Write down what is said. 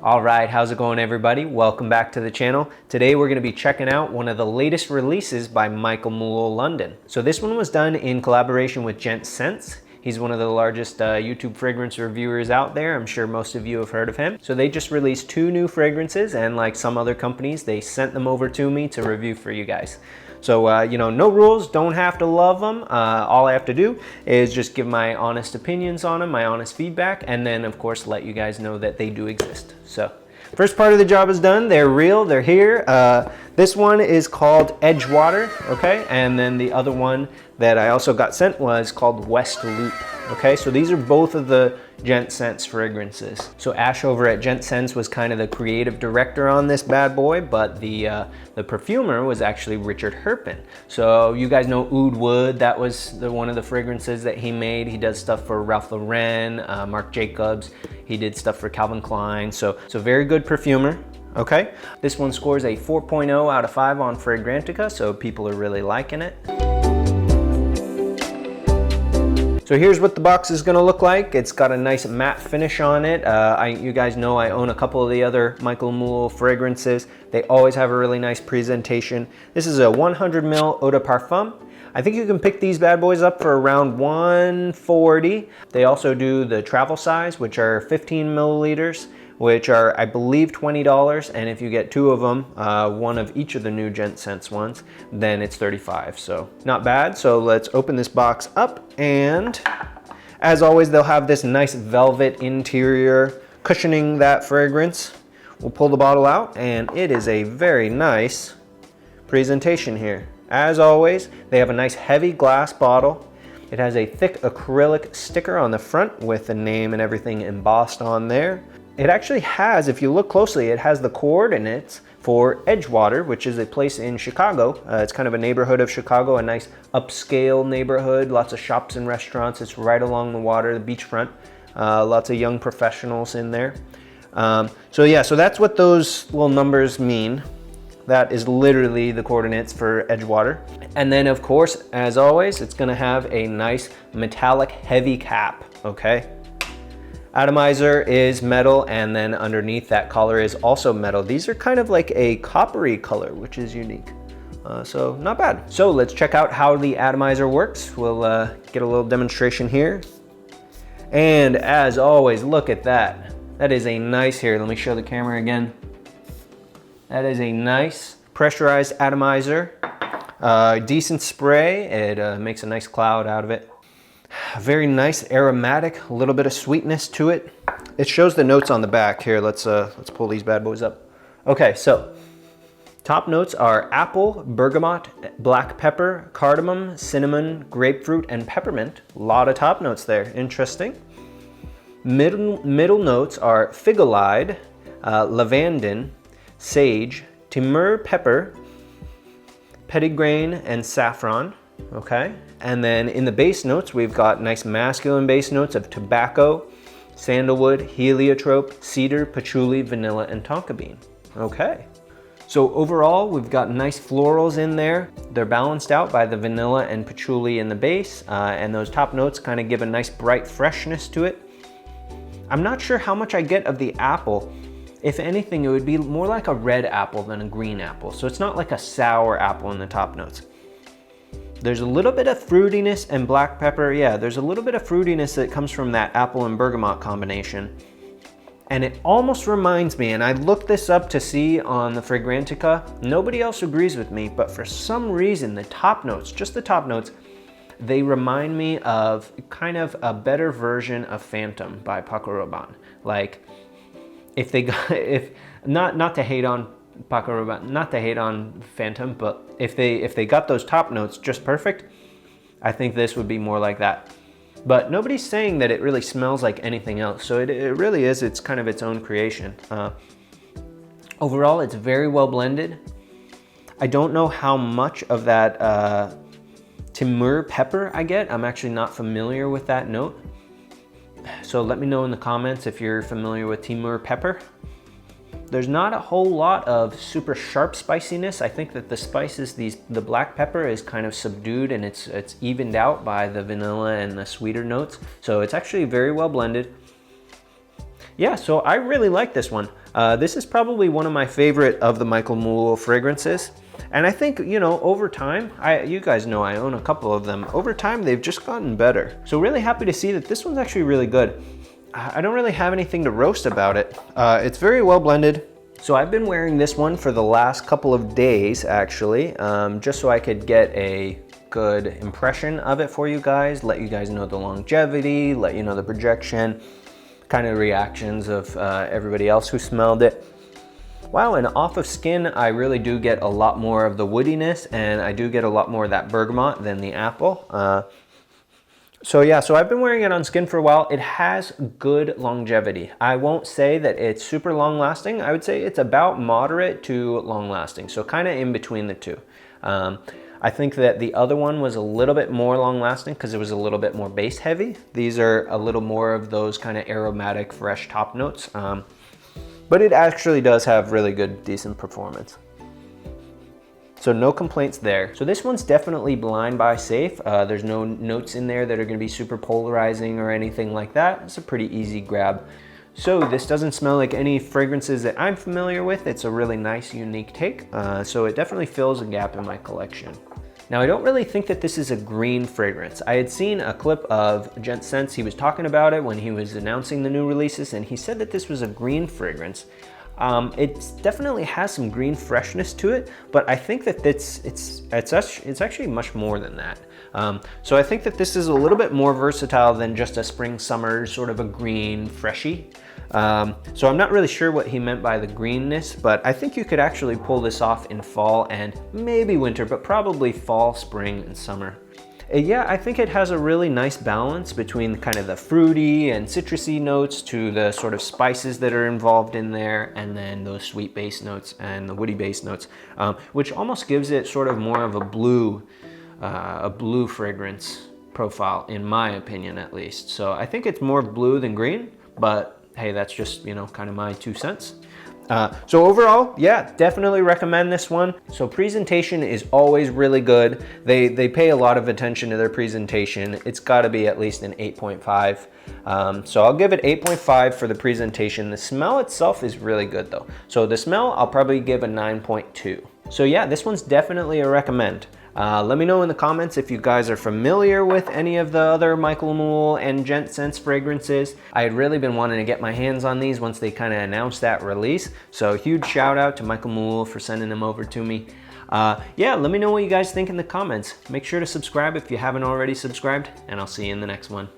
All right, how's it going everybody? Welcome back to the channel. Today we're going to be checking out one of the latest releases by Malul London. So this one was done in collaboration with Gents. He's one of the largest YouTube fragrance reviewers out there. I'm sure most of you have heard of him. So they just released 2 new fragrances, and like some other companies, they sent them over to me to review for you guys. So, no rules, don't have to love them. All I have to do is just give my honest opinions on them, my honest feedback, and then of course let you guys know that they do exist. So, first part of the job is done. They're real, they're here. This one is called Edgewater, okay? And then the other one that I also got sent was called West Loop, okay? So these are both of the Gents fragrances. So Ash over at Gents was kind of the creative director on this bad boy, but the perfumer was actually Richard Herpin. So you guys know Oud Wood, that was one of the fragrances that he made. He does stuff for Ralph Lauren, Marc Jacobs. He did stuff for Calvin Klein. So very good perfumer. Okay, this one scores a 4.0 out of 5 on Fragrantica, so people are really liking it. So here's what the box is going to look like. It's got a nice matte finish on it. You guys know I own a couple of the other Malul fragrances. They always have a really nice presentation. This is a 100 ml eau de parfum. I think you can pick these bad boys up for around $140. They also do the travel size, which are 15 milliliters, which are, I believe, $20. And if you get 2 of them, one of each of the new Gents ones, then it's $35. So not bad. So let's open this box up. And as always, they'll have this nice velvet interior cushioning that fragrance. We'll pull the bottle out, and it is a very nice presentation here. As always, they have a nice heavy glass bottle. It has a thick acrylic sticker on the front with the name and everything embossed on there. It actually has, if you look closely, it has the coordinates for Edgewater, which is a place in Chicago. It's kind of a neighborhood of Chicago, a nice upscale neighborhood, lots of shops and restaurants. It's right along the water, the beachfront. Lots of young professionals in there. So that's what those little numbers mean. That is literally the coordinates for Edgewater. And then of course, as always, it's gonna have a nice metallic heavy cap, okay? Atomizer is metal, and then underneath that collar is also metal. These are kind of like a coppery color, which is unique. So not bad. So let's check out how the atomizer works. We'll get a little demonstration here. And as always, look at that. That is a nice, here, let me show the camera again. That is a nice pressurized atomizer. Decent spray, it makes a nice cloud out of it. Very nice aromatic, a little bit of sweetness to it. It shows the notes on the back here. Let's pull these bad boys up. Okay, so top notes are apple, bergamot, black pepper, cardamom, cinnamon, grapefruit, and peppermint. A lot of top notes there, interesting. Middle notes are figolide, lavandin, sage, timur pepper, petitgrain, and saffron. Okay, and then in the base notes, we've got nice masculine base notes of tobacco, sandalwood, heliotrope, cedar, patchouli, vanilla, and tonka bean. Okay, so overall, we've got nice florals in there. They're balanced out by the vanilla and patchouli in the base, and those top notes kind of give a nice bright freshness to it. I'm not sure how much I get of the apple. If anything, it would be more like a red apple than a green apple. So it's not like a sour apple in the top notes. There's a little bit of fruitiness and black pepper. Yeah, there's a little bit of fruitiness that comes from that apple and bergamot combination. And it almost reminds me, and I looked this up to see on the Fragrantica, nobody else agrees with me, but for some reason, the top notes, just the top notes, they remind me of kind of a better version of Phantom by Paco Rabanne. Like, if they got, not to hate on Paco Rabanne, not to hate on Phantom, but if they got those top notes just perfect, I think this would be more like that. But nobody's saying that it really smells like anything else, so it really is, it's kind of its own creation. Overall, it's very well blended. I don't know how much of that timur pepper I get. I'm actually not familiar with that note. So let me know in the comments if you're familiar with timur pepper. There's not a whole lot of super sharp spiciness. I think that the spices, the black pepper is kind of subdued, and it's evened out by the vanilla and the sweeter notes. So it's actually very well blended. Yeah, so I really like this one. This is probably one of my favorite of the Michael Malul fragrances. And I think, you know, over time, you guys know I own a couple of them. Over time, they've just gotten better. So really happy to see that this one's actually really good. I don't really have anything to roast about it. It's very well blended. So I've been wearing this one for the last couple of days, actually, just so I could get a good impression of it for you guys, let you guys know the longevity, let you know the projection, kind of reactions of everybody else who smelled it. Wow, and off of skin, I really do get a lot more of the woodiness, and I do get a lot more of that bergamot than the apple. So yeah, so I've been wearing it on skin for a while. It has good longevity. I won't say that it's super long lasting. I would say it's about moderate to long lasting, so kind of in between the two. I think that the other one was a little bit more long lasting because it was a little bit more base heavy. These are a little more of those kind of aromatic, fresh top notes. But it actually does have really good, decent performance. So no complaints there. So this one's definitely blind buy safe. There's no notes in there that are gonna be super polarizing or anything like that. It's a pretty easy grab. So this doesn't smell like any fragrances that I'm familiar with. It's a really nice, unique take. So it definitely fills a gap in my collection. Now, I don't really think that this is a green fragrance. I had seen a clip of Gents. He was talking about it when he was announcing the new releases, and he said that this was a green fragrance. It definitely has some green freshness to it, but I think that it's actually much more than that. So I think that this is a little bit more versatile than just a spring summer sort of a green freshy. So I'm not really sure what he meant by the greenness, but I think you could actually pull this off in fall and maybe winter, but probably fall, spring, and summer. Yeah, I think it has a really nice balance between kind of the fruity and citrusy notes to the sort of spices that are involved in there, and then those sweet base notes and the woody base notes, which almost gives it sort of more of a blue fragrance profile, in my opinion at least. So I think it's more blue than green, but hey, that's just, you know, kind of my 2 cents. So overall, yeah, definitely recommend this one. So presentation is always really good. They pay a lot of attention to their presentation. It's got to be at least an 8.5. So I'll give it 8.5 for the presentation. The smell itself is really good though. So the smell, I'll probably give a 9.2. So yeah, this one's definitely a recommend. Let me know in the comments if you guys are familiar with any of the other Michael Malul and Gents fragrances. I had really been wanting to get my hands on these once they kind of announced that release. So huge shout out to Michael Malul for sending them over to me. Yeah, let me know what you guys think in the comments. Make sure to subscribe if you haven't already subscribed, and I'll see you in the next one.